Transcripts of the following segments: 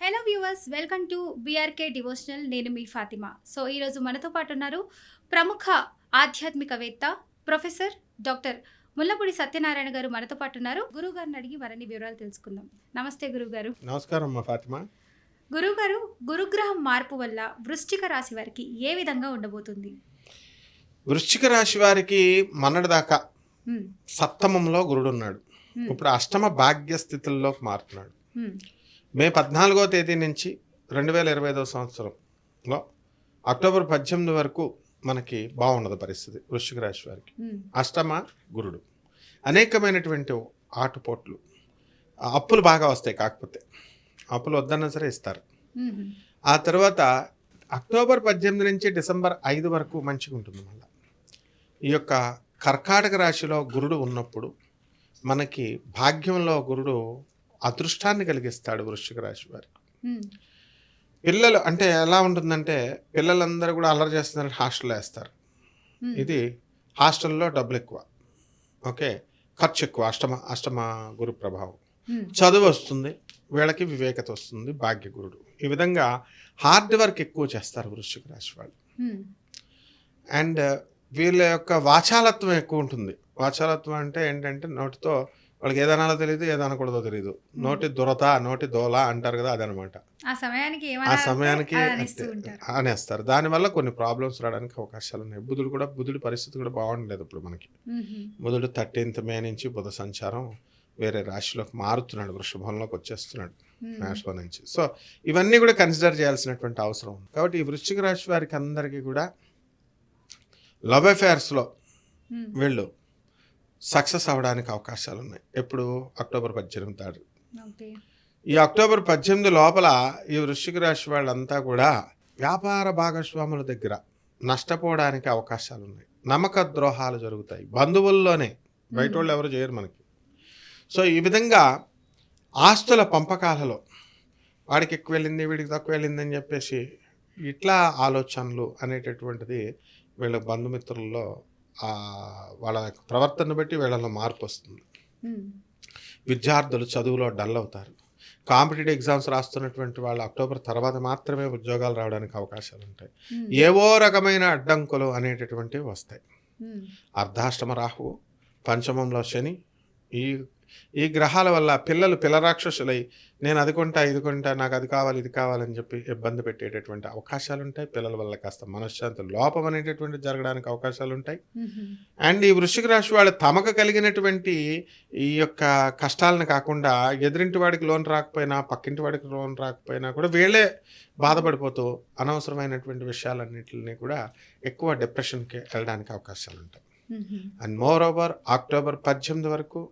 Hello viewers, welcome to BRK devotional. నేను మీ Fatima. So ఈరోజు మనతో పాటు ఉన్నారు ప్రముఖ ఆధ్యాత్మికవేత్త ప్రొఫెసర్ డాక్టర్ ముల్లపూడి సత్యనారాయణ గారు మనతో పాటు ఉన్నారు. గురువు గారిని అడిగి మరిన్ని వివరాలు తెలుసుకుందాం. నమస్తే గురువు గారు. నమస్కారం మా ఫాతిమా. గురువు గారు, గురుగ్రహం మార్పు వల్ల వృశ్చిక రాశి వారికి ఏ విధంగా ఉండబోతుంది? వృశ్చిక రాశి వారికి మొన్నటి దాకా సప్తమంలో గురుడు ఉన్నాడు. ఇప్పుడు అష్టమ భాగ్య స్థితుల్లోకి మారుతున్నాడు. మే 14వ తేదీ నుంచి 2025వ సంవత్సరంలో అక్టోబర్ 18 వరకు మనకి బాగుండదు పరిస్థితి వృశ్చిక రాశి వారికి. అష్టమ గురుడు అనేకమైనటువంటి ఆటుపోట్లు, అప్పులు బాగా వస్తాయి. కాకపోతే అప్పులు వద్దన్నా సరే ఇస్తారు. ఆ తర్వాత అక్టోబర్ 18 నుంచి డిసెంబర్ 5 వరకు మంచిగా ఉంటుంది. మళ్ళీ ఈ యొక్క కర్కాటక రాశిలో గురుడు ఉన్నప్పుడు మనకి భాగ్యంలో గురుడు అదృష్టాన్ని కలిగిస్తాడు వృశ్చిక రాశి వారికి. పిల్లలు అంటే ఎలా ఉంటుందంటే, పిల్లలందరూ కూడా అల్లరి చేస్తున్నారు, హాస్టల్లో వేస్తారు. ఇది హాస్టల్లో డబ్బులు ఎక్కువ, ఓకే, ఖర్చు ఎక్కువ. అష్టమ గురు ప్రభావం. చదువు వస్తుంది, వీళ్ళకి వివేకత వస్తుంది, భాగ్య గురుడు. ఈ విధంగా హార్డ్ వర్క్ ఎక్కువ చేస్తారు వృశ్చిక రాశి వాళ్ళు. అండ్ వీళ్ళ యొక్క వాచాలత్వం ఎక్కువ ఉంటుంది. వాచాలత్వం అంటే ఏంటంటే, నోటితో వాళ్ళకి ఏదనాలో తెలియదు, ఏదనకూడదో తెలియదు. నోటి దురత, నోటి దోల అంటారు కదా, అదనమాట. ఆ సమయానికి అనేస్తారు. దానివల్ల కొన్ని ప్రాబ్లమ్స్ రావడానికి అవకాశాలు ఉన్నాయి. బుధుడి పరిస్థితి కూడా బాగుండలేదు ఇప్పుడు మనకి. బుధుడు 13th మే నుంచి బుధ సంచారం వేరే రాశిలోకి మారుతున్నాడు, వృషభంలోకి వచ్చేస్తున్నాడు మేషం నుంచి. సో ఇవన్నీ కూడా కన్సిడర్ చేయాల్సినటువంటి అవసరం ఉంది. కాబట్టి ఈ వృశ్చిక రాశి వారికి అందరికీ కూడా లవ్ అఫేర్స్లో వీళ్ళు సక్సెస్ అవ్వడానికి అవకాశాలు ఉన్నాయి. ఎప్పుడు? అక్టోబర్ 18 ఈ అక్టోబర్ 18 లోపల ఈ వృశ్చిక రాశి వాళ్ళంతా కూడా వ్యాపార భాగస్వాముల దగ్గర నష్టపోవడానికి అవకాశాలు ఉన్నాయి. నమ్మక ద్రోహాలు జరుగుతాయి. బంధువుల్లోనే, బయట వాళ్ళు ఎవరు చేయరు మనకి. సో ఈ విధంగా ఆస్తుల పంపకాలలో వాడికి ఎక్కువ వెళ్ళింది, వీడికి తక్కువ వెళ్ళింది అని చెప్పేసి ఇట్లా ఆలోచనలు అనేటటువంటిది వీళ్ళ బంధుమిత్రుల్లో వాళ్ళ ప్రవర్తన బట్టి వీళ్ళలో మార్పు వస్తుంది. విద్యార్థులు చదువులో డల్ అవుతారు. కాంపిటేటివ్ ఎగ్జామ్స్ రాస్తున్నటువంటి వాళ్ళు అక్టోబర్ తర్వాత మాత్రమే ఉద్యోగాలు రావడానికి అవకాశాలు ఉంటాయి. ఏవో రకమైన అడ్డంకులు అనేటటువంటివి వస్తాయి. అర్ధాష్టమ రాహువు, పంచమంలో శని, ఈ గ్రహాల వల్ల పిల్ల రాక్షసులై నేను అది కొంటా, ఇది కొంటా, నాకు అది కావాలి, ఇది కావాలని చెప్పి ఇబ్బంది పెట్టేటటువంటి అవకాశాలు ఉంటాయి. పిల్లల వల్ల కాస్త మనశ్శాంతి లోపం అనేటటువంటి జరగడానికి అవకాశాలు ఉంటాయి. అండ్ ఈ వృశ్చిక రాశి వాళ్ళు తమకు కలిగినటువంటి ఈ యొక్క కష్టాలను కాకుండా ఎదురింటి వాడికి లోన్ రాకపోయినా, పక్కింటి వాడికి లోన్ రాకపోయినా కూడా వీళ్ళే బాధపడిపోతూ అనవసరమైనటువంటి విషయాలన్నింటినీ కూడా ఎక్కువ డిప్రెషన్కి వెళ్ళడానికి అవకాశాలు ఉంటాయి. అండ్ మోర్ ఓవర్ అక్టోబర్ 18 వరకు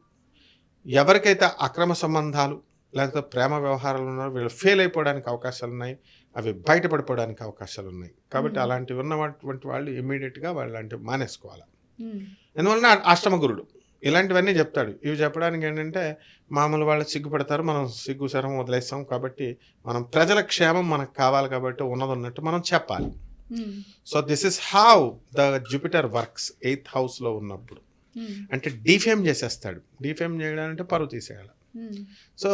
ఎవరికైతే అక్రమ సంబంధాలు లేకపోతే ప్రేమ వ్యవహారాలు ఉన్నారో వీళ్ళు ఫెయిల్ అయిపోవడానికి అవకాశాలు ఉన్నాయి. అవి బయటపడిపోవడానికి అవకాశాలు ఉన్నాయి. కాబట్టి అలాంటివి ఉన్నటువంటి వాళ్ళు ఇమ్మీడియట్గా వాళ్ళంటివి మానేసుకోవాలి. ఎందువలన అష్టమ గురుడు ఇలాంటివన్నీ చెప్తాడు. ఇవి చెప్పడానికి ఏంటంటే, మామూలు వాళ్ళు సిగ్గుపడతారు, మనం సిగ్గు శరం వదిలేస్తాం. కాబట్టి మనం ప్రజల క్షేమం మనకు కావాలి, కాబట్టి ఉన్నదన్నట్టు మనం చెప్పాలి. So this is how the Jupiter works 8th హౌస్లో ఉన్నప్పుడు. అంటే డిఫేమ్ చేసేస్తాడు. డిఫేమ్ చేయడాలంటే పరువు తీసేయాలి. సో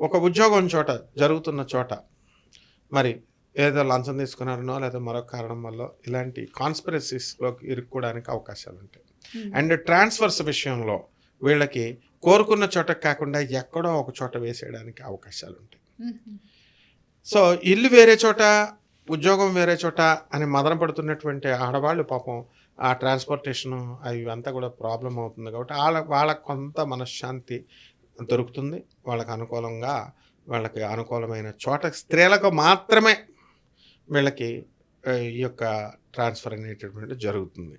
ఒక ఉద్యోగం చోట జరుగుతున్న చోట మరి ఏదో లంచం తీసుకున్నారనో లేదా మరొక కారణం వల్ల ఇలాంటి కాన్స్పిరసీస్లోకి ఇరుక్కోవడానికి అవకాశాలు ఉంటాయి. అండ్ ట్రాన్స్ఫర్స్ విషయంలో వీళ్ళకి కోరుకున్న చోట కాకుండా ఎక్కడో ఒక చోట వేసేయడానికి అవకాశాలు ఉంటాయి. సో ఇల్లు వేరే చోట, ఉద్యోగం వేరే చోట అని మదన పడుతున్నటువంటి ఆడవాళ్ళు పాపం ఆ ట్రాన్స్పోర్టేషను అవి అంతా కూడా ప్రాబ్లం అవుతుంది. కాబట్టి వాళ్ళకు కొంత మనశ్శాంతి దొరుకుతుంది. వాళ్ళకి అనుకూలమైన చోట స్త్రీలకు మాత్రమే వీళ్ళకి ఈ యొక్క ట్రాన్స్ఫర్ అనేటటువంటి జరుగుతుంది.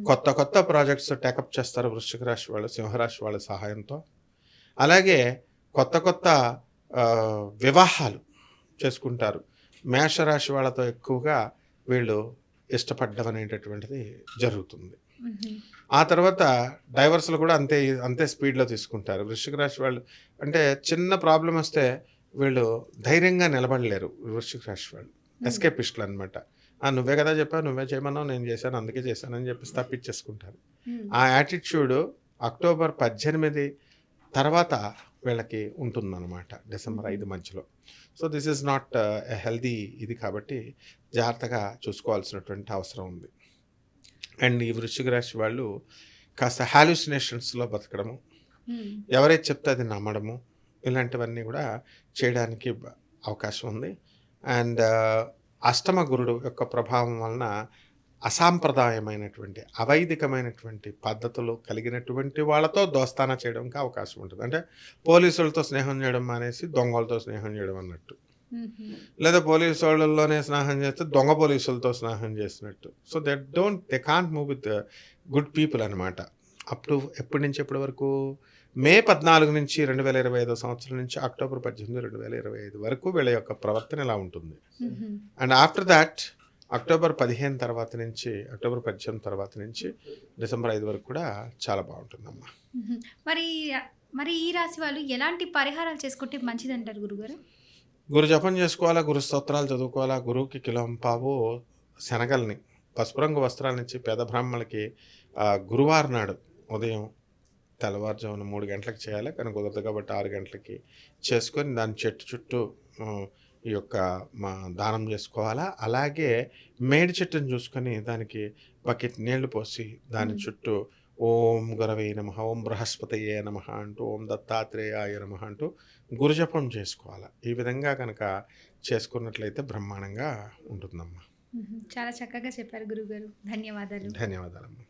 కొత్త ప్రాజెక్ట్స్ టేకప్ చేస్తారు వృశ్చిక రాశి వాళ్ళు, సింహరాశి వాళ్ళ సహాయంతో. అలాగే కొత్త వివాహాలు చేసుకుంటారు. మేషరాశి వాళ్ళతో ఎక్కువగా వీళ్ళు ఇష్టపడ్డం అనేటటువంటిది జరుగుతుంది. ఆ తర్వాత డైవర్స్లు కూడా అంతే స్పీడ్లో తీసుకుంటారు. వృశ్చిక రాశి వాళ్ళు అంటే చిన్న ప్రాబ్లం వస్తే వీళ్ళు ధైర్యంగా నిలబడలేరు. వృశ్చిక రాశి వాళ్ళు ఎస్కేపిస్టులు అనమాట. నువ్వే కదా చెప్పావు, నువ్వే చేయమన్నావు, నేను చేశాను, అందుకే చేశానని చెప్పి తప్పించేసుకుంటారు. ఆ యాటిట్యూడ్ అక్టోబర్ 18 తర్వాత వీళ్ళకి ఉంటుందన్నమాట డిసెంబర్ 5 మధ్యలో. So this is not healthy ఇది, కాబట్టి జాగ్రత్తగా చూసుకోవాల్సినటువంటి అవసరం ఉంది. అండ్ ఈ వృశ్చిక రాశి వాళ్ళు కాస్త హాల్యూసినేషన్స్లో బతకడము, ఎవరైతే చెప్తే అది నమ్మడము, ఇలాంటివన్నీ కూడా చేయడానికి అవకాశం ఉంది. అండ్ అష్టమ గురుడు యొక్క ప్రభావం వలన అసాంప్రదాయమైనటువంటి అవైదికమైనటువంటి పద్ధతులు కలిగినటువంటి వాళ్ళతో దోస్తానా చేయడానికి అవకాశం ఉంటుంది. అంటే పోలీసులతో స్నేహం చేయడం మానేసి దొంగలతో స్నేహం చేయడం అన్నట్టు, లేదా పోలీసు వాళ్ళలోనే స్నేహం చేస్తే దొంగ పోలీసులతో స్నేహం చేసినట్టు. So they can't move with good people అనమాట. అప్పుడు ఎప్పటి నుంచి ఎప్పటి వరకు మే 14 నుంచి 2025 సంవత్సరం నుంచి అక్టోబర్ 18, 2025 వరకు వీళ్ళ యొక్క ప్రవర్తన ఇలా ఉంటుంది. అండ్ ఆఫ్టర్ దాట్ అక్టోబర్ 15 తర్వాత నుంచి, అక్టోబర్ 18 తర్వాత నుంచి డిసెంబర్ 5 వరకు కూడా చాలా బాగుంటుందమ్మా. మరి ఈ రాశి వాళ్ళు ఎలాంటి పరిహారాలు చేసుకుంటే మంచిదంటారు గురుగారు? గురు జపం చేసుకోవాలా, గురు స్తోత్రాలు చదువుకోవాలా, గురువుకి కిలోంపావు శనగల్ని పసుపు రంగు వస్త్రాలనిచ్చి పేద బ్రాహ్మణులకి గురువారం నాడు ఉదయం తెల్లవారుజామున 3 గంటలకు చేయాలి, కానీ కుదరదు కాబట్టి 6 గంటలకి చేసుకొని దాని చెట్టు చుట్టూ ఈ యొక్క దానం చేసుకోవాలా. అలాగే మేడి చెట్టును చూసుకొని దానికి బకెట్ నీళ్లు పోసి దాని చుట్టూ ఓం గురవే నమః, ఓం బృహస్పతయే నమః అంటూ, ఓం దత్తాత్రేయాయ నమః అంటూ గురుజపం చేసుకోవాలి. ఈ విధంగా కనుక చేసుకున్నట్లయితే బ్రహ్మాండంగా ఉంటుందమ్మా. చాలా చక్కగా చెప్పారు గురుగారు. ధన్యవాదాలు. ధన్యవాదాలమ్మా.